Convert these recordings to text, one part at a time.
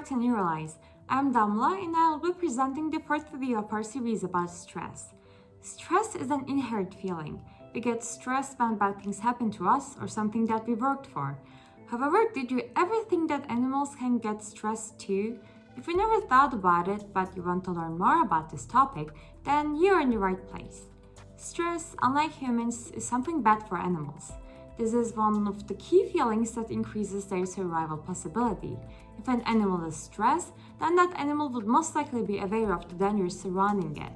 back to Neurolize. I'm Damla and I'll be presenting the fourth video of our series about stress. Stress is an inherent feeling. We get stressed when bad things happen to us or something that we worked for. However, did you ever think that animals can get stressed too? If you never thought about it but you want to learn more about this topic, then you're in the right place. Stress, unlike humans, is something bad for animals. This is one of the key feelings that increases their survival possibility. If an animal is stressed, then that animal would most likely be aware of the dangers surrounding it.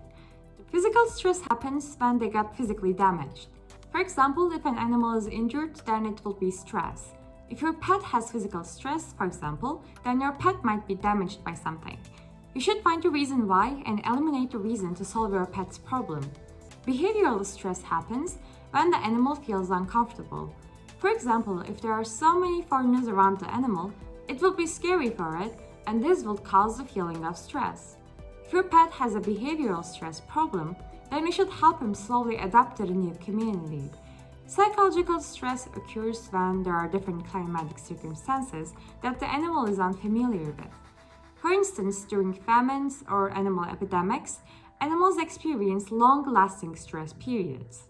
The physical stress happens when they get physically damaged. For example, if an animal is injured, then it will be stress. If your pet has physical stress, for example, then your pet might be damaged by something. You should find the reason why and eliminate the reason to solve your pet's problem. Behavioral stress happens when the animal feels uncomfortable. For example, if there are so many foreigners around the animal, it will be scary for it, and this will cause a feeling of stress. If your pet has a behavioral stress problem, then you should help him slowly adapt to the new community. Psychological stress occurs when there are different climatic circumstances that the animal is unfamiliar with. For instance, during famines or animal epidemics, animals experience long-lasting stress periods.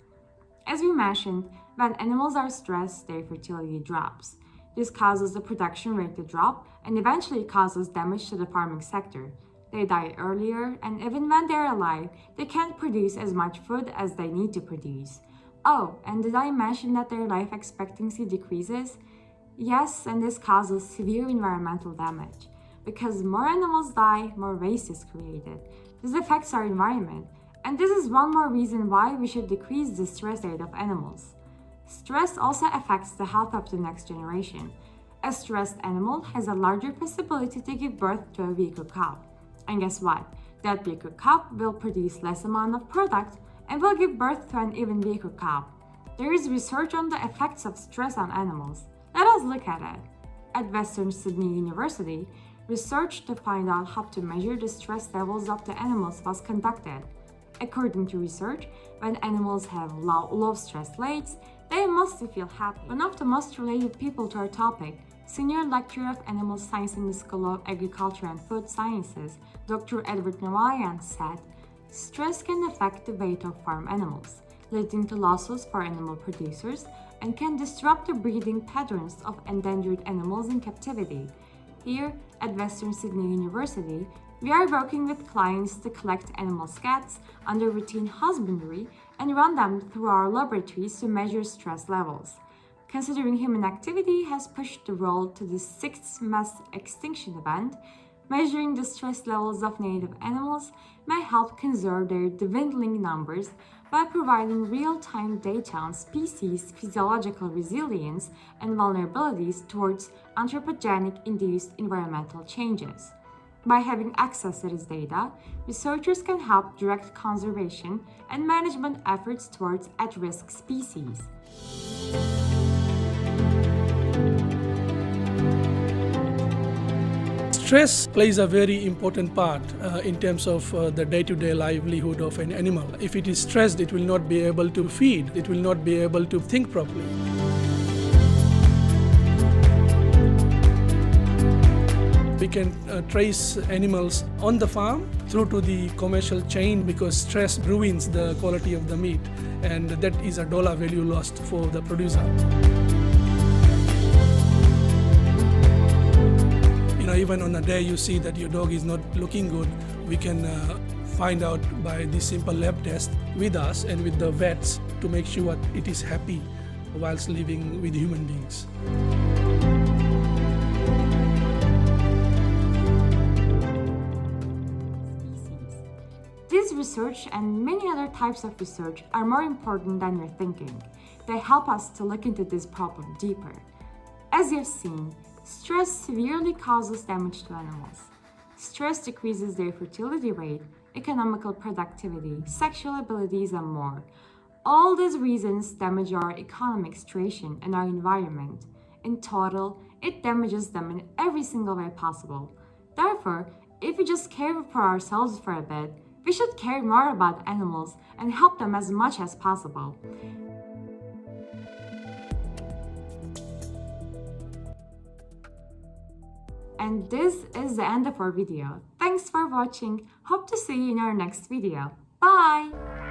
As we mentioned, when animals are stressed, their fertility drops. This causes the production rate to drop and eventually causes damage to the farming sector. They die earlier, and even when they're alive, they can't produce as much food as they need to produce. Oh, and did I mention that their life expectancy decreases? Yes, and this causes severe environmental damage. Because more animals die, more waste is created. This affects our environment, and this is one more reason why we should decrease the stress rate of animals. Stress also affects the health of the next generation. A stressed animal has a larger possibility to give birth to a weaker cub. And guess what? That weaker cub will produce less amount of product and will give birth to an even weaker cub. There is research on the effects of stress on animals. Let us look at it. At Western Sydney University, research to find out how to measure the stress levels of the animals was conducted. According to research, when animals have low stress rates, they mostly feel happy. One of the most related people to our topic, Senior Lecturer of Animal Science in the School of Agriculture and Food Sciences, Dr. Edward Narayan said, stress can affect the weight of farm animals, leading to losses for animal producers, and can disrupt the breeding patterns of endangered animals in captivity. Here at Western Sydney University, we are working with clients to collect animal scats under routine husbandry and run them through our laboratories to measure stress levels. Considering human activity has pushed the world to the sixth mass extinction event, measuring the stress levels of native animals may help conserve their dwindling numbers by providing real-time data on species' physiological resilience and vulnerabilities towards anthropogenic-induced environmental changes. By having access to this data, researchers can help direct conservation and management efforts towards at-risk species. Stress plays a very important part in terms of the day-to-day livelihood of an animal. If it is stressed, it will not be able to feed, it will not be able to think properly. We can trace animals on the farm through to the commercial chain because stress ruins the quality of the meat, and that is a dollar value lost for the producer. Even on a day you see that your dog is not looking good, we can find out by this simple lab test with us and with the vets to make sure it is happy whilst living with human beings. This research and many other types of research are more important than you're thinking. They help us to look into this problem deeper. As you've seen, stress severely causes damage to animals. Stress decreases their fertility rate, economical productivity, sexual abilities, and more. All these reasons damage our economic situation and our environment. In total, it damages them in every single way possible. Therefore, if we just care for ourselves for a bit, we should care more about animals and help them as much as possible. And this is the end of our video. Thanks for watching. Hope to see you in our next video. Bye!